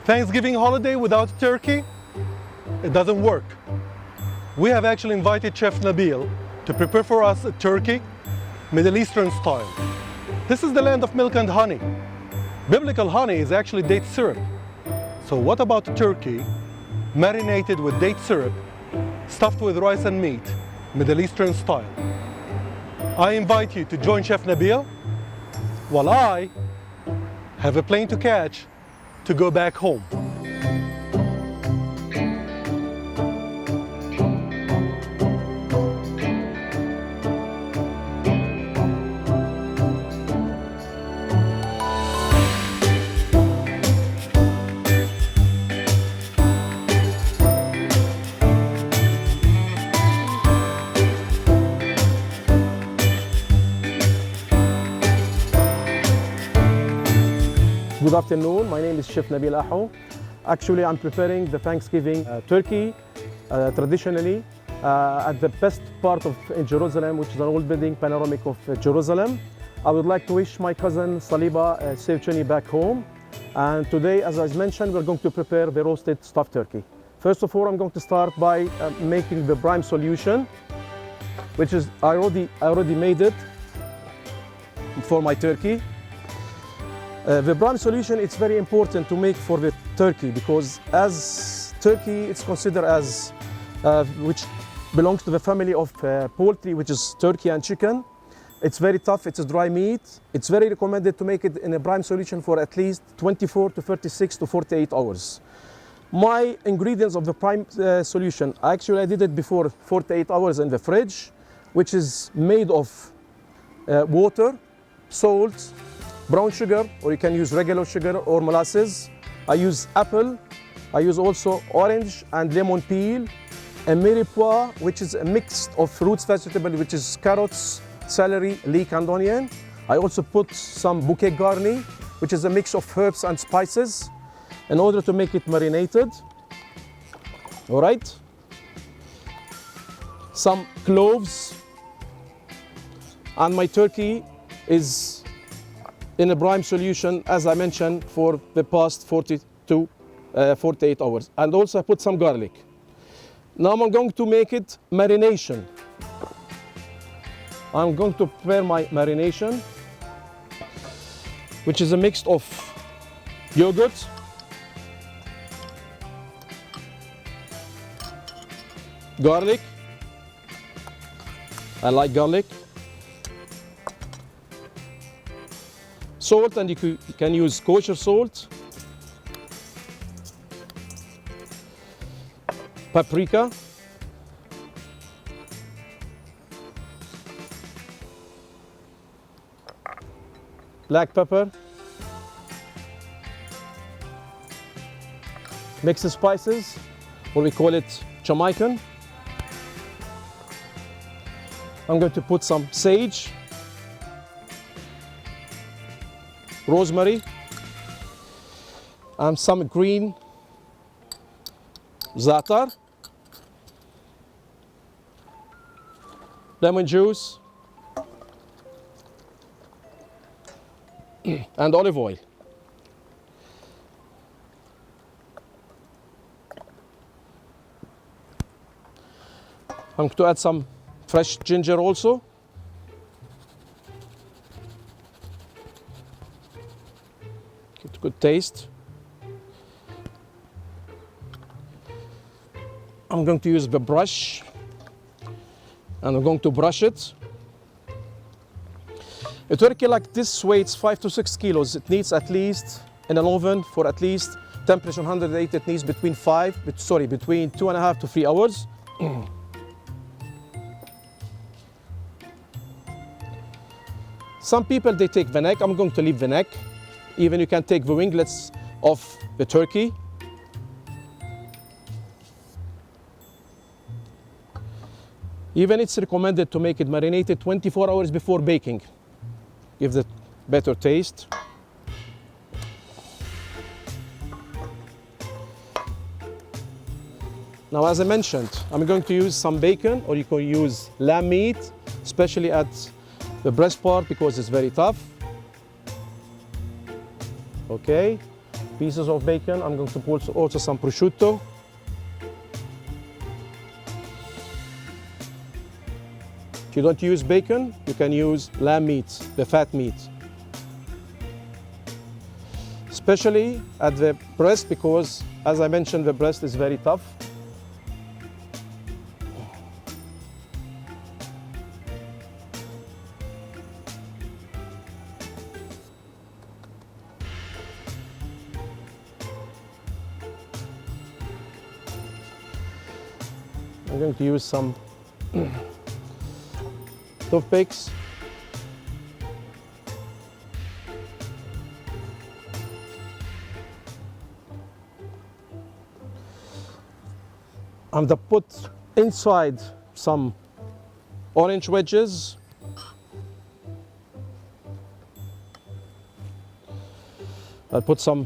Thanksgiving holiday without turkey, it doesn't work. We have actually invited Chef Nabil to prepare for us a turkey, Middle Eastern style. This is the land of milk and honey. Biblical honey is actually date syrup. So what about turkey marinated with date syrup, stuffed with rice and meat, Middle Eastern style? I invite you to join Chef Nabil while I have a plane to catch to go back home. Good afternoon, my name is Chef Nabil Aho. Actually, I'm preparing the Thanksgiving turkey traditionally at the best part of Jerusalem, which is an old building panoramic of Jerusalem. I would like to wish my cousin Saliba a safe journey back home. And today, as I mentioned, we're going to prepare the roasted stuffed turkey. First of all, I'm going to start by making the brine solution, which is, I already made it for my turkey. The brine solution, it's very important to make for the turkey because as turkey, it's considered as, which belongs to the family of poultry, which is turkey and chicken. It's very tough, it's a dry meat. It's very recommended to make it in a brine solution for at least 24 to 36 to 48 hours. My ingredients of the brine solution, actually I did it before 48 hours in the fridge, which is made of water, salt, brown sugar, or you can use regular sugar or molasses. I use apple. I use also orange and lemon peel. A mirepoix, which is a mix of roots vegetable, which is carrots, celery, leek, and onion. I also put some bouquet garni, which is a mix of herbs and spices, in order to make it marinated. All right. Some cloves. And my turkey is in a brine solution, as I mentioned, for the past 40 to 48 hours. And also I put some garlic. Now I'm going to make it marination. I'm going to prepare my marination, which is a mix of yogurt, garlic. I like garlic. Salt, and you can use kosher salt, paprika, black pepper, mixed spices, or we call it Jamaican. I'm going to put some sage, rosemary, and some green za'atar, lemon juice, and olive oil. I'm going to add some fresh ginger also. Good taste. I'm going to use the brush and I'm going to brush it. A turkey like this weighs 5 to 6 kilos. It needs at least in an oven for at least temperature 108. It needs between 2.5 to 3 hours. Some people they take the neck. I'm going to leave the neck. Even you can take the winglets of the turkey. Even it's recommended to make it marinated 24 hours before baking. Gives it better taste. Now, as I mentioned, I'm going to use some bacon, or you can use lamb meat, especially at the breast part because it's very tough. Okay, pieces of bacon. I'm going to put also some prosciutto. If you don't use bacon, you can use lamb meat, the fat meat. Especially at the breast, because as I mentioned, the breast is very tough. I'm going to use some toothpicks. I'm going to put inside some orange wedges. I'll put some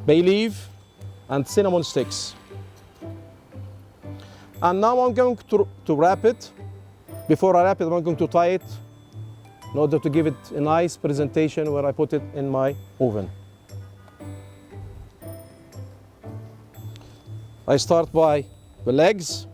bay leaf and cinnamon sticks. And now I'm going to wrap it. Before I wrap it, I'm going to tie it in order to give it a nice presentation where I put it in my oven. I start by the legs.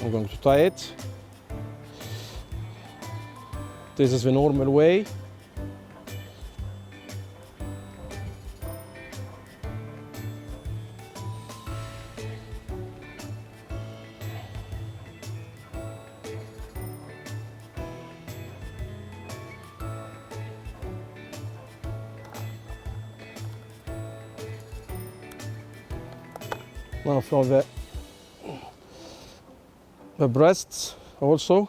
I'm going to tie it. This is the normal way. Now from the breasts also,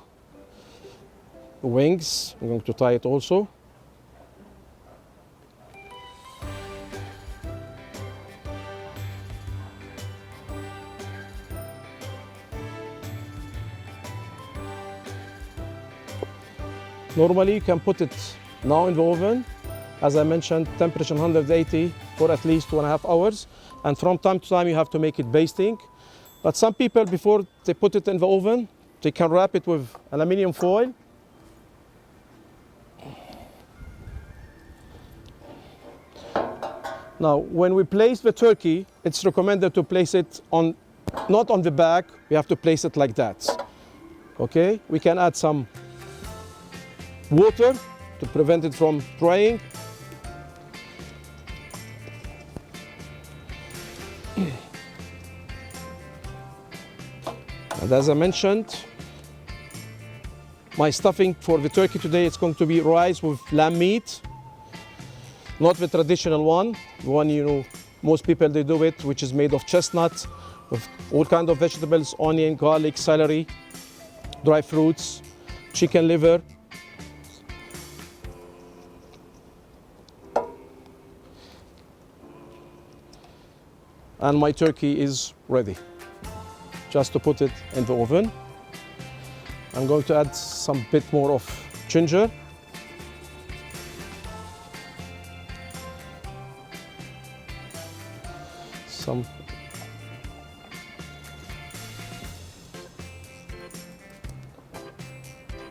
the wings, I'm going to tie it also. Normally you can put it now in the oven, as I mentioned, temperature 180 for at least 2.5 hours. And from time to time you have to make it basting. But some people, before they put it in the oven, they can wrap it with aluminum foil. Now, when we place the turkey, it's recommended to place it on, not on the back, we have to place it like that. Okay, we can add some water to prevent it from drying. And as I mentioned, my stuffing for the turkey today is going to be rice with lamb meat, not the traditional one, the one you know most people they do it, which is made of chestnut, with all kinds of vegetables, onion, garlic, celery, dry fruits, chicken liver. And my turkey is ready. Just to put it in the oven. I'm going to add some bit more of ginger.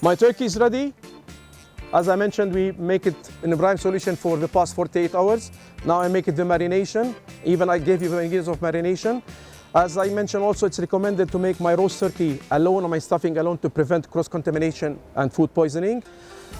My turkey is ready. As I mentioned, we make it in a brine solution for the past 48 hours. Now I make it the marination. Even I gave you the ingredients of marination. As I mentioned also, it's recommended to make my roast turkey alone or my stuffing alone to prevent cross-contamination and food poisoning.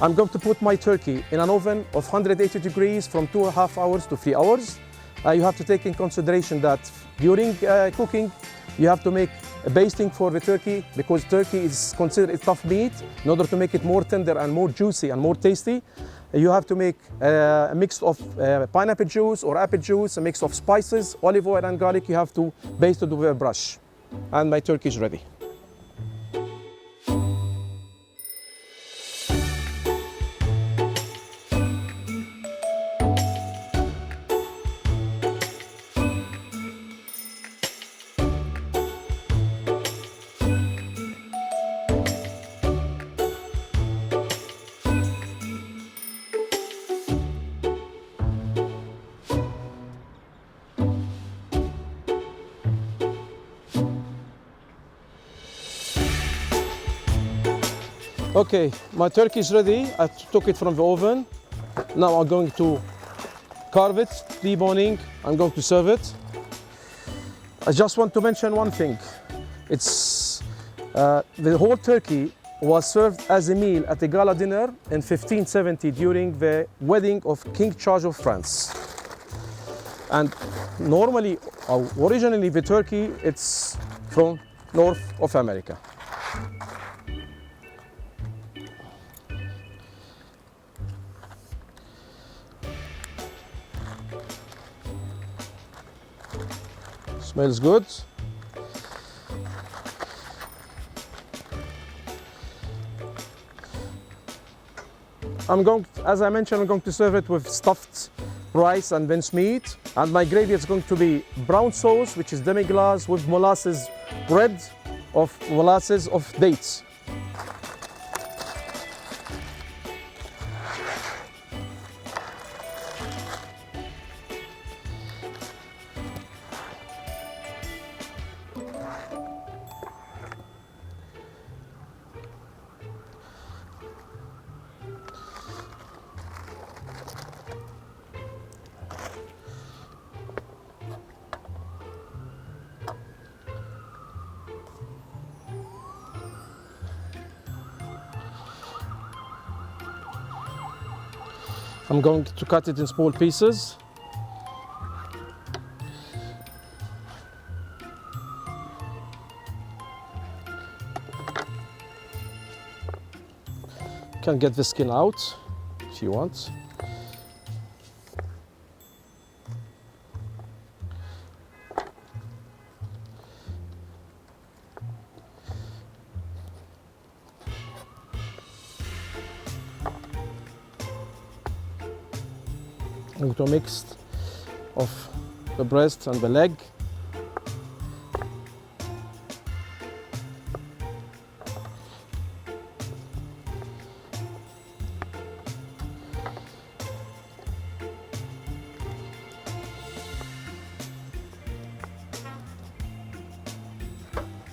I'm going to put my turkey in an oven of 180 degrees from 2.5 hours to 3 hours. You have to take in consideration that during cooking, you have to make a basting for the turkey because turkey is considered a tough meat. In order to make it more tender and more juicy and more tasty, you have to make a mix of pineapple juice or apple juice, a mix of spices, olive oil and garlic. You have to baste it with a brush. And my turkey is ready. Okay, my turkey is ready. I took it from the oven. Now I'm going to carve it, deboning. I'm going to serve it. I just want to mention one thing. It's the whole turkey was served as a meal at a gala dinner in 1570 during the wedding of King Charles of France. And normally, originally the turkey, it's from North of America. Smells good. As I mentioned, I'm going to serve it with stuffed rice and minced meat. And my gravy is going to be brown sauce, which is demi-glace with molasses bread of molasses of dates. I'm going to cut it in small pieces. You can get the skin out if you want. I'm going to mix of the breast and the leg.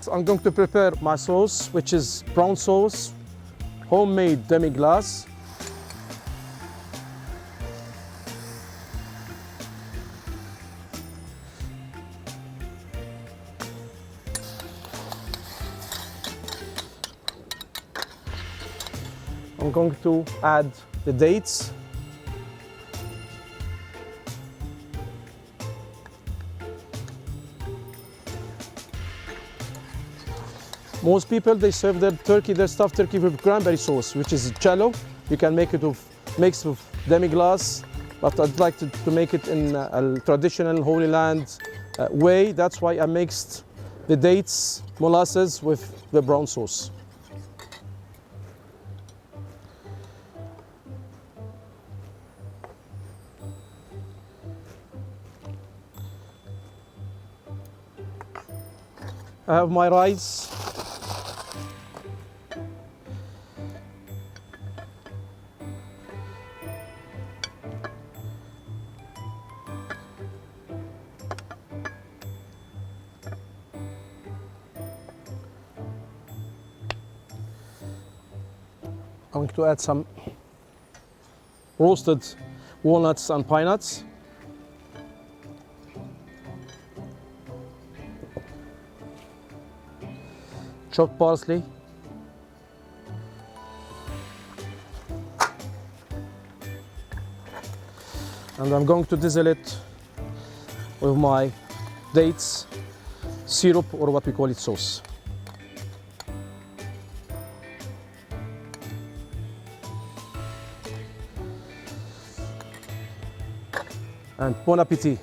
So I'm going to prepare my sauce, which is brown sauce, homemade demi-glace. I'm going to add the dates. Most people, they serve their stuffed turkey with cranberry sauce, which is jello. You can make it mixed with demi-glace, but I'd like to make it in a traditional Holy Land way. That's why I mixed the dates, molasses with the brown sauce. I have my rice. I'm going to add some roasted walnuts and pine nuts. Chopped parsley. And I'm going to drizzle it with my dates syrup, or what we call it, sauce. And bon appetit.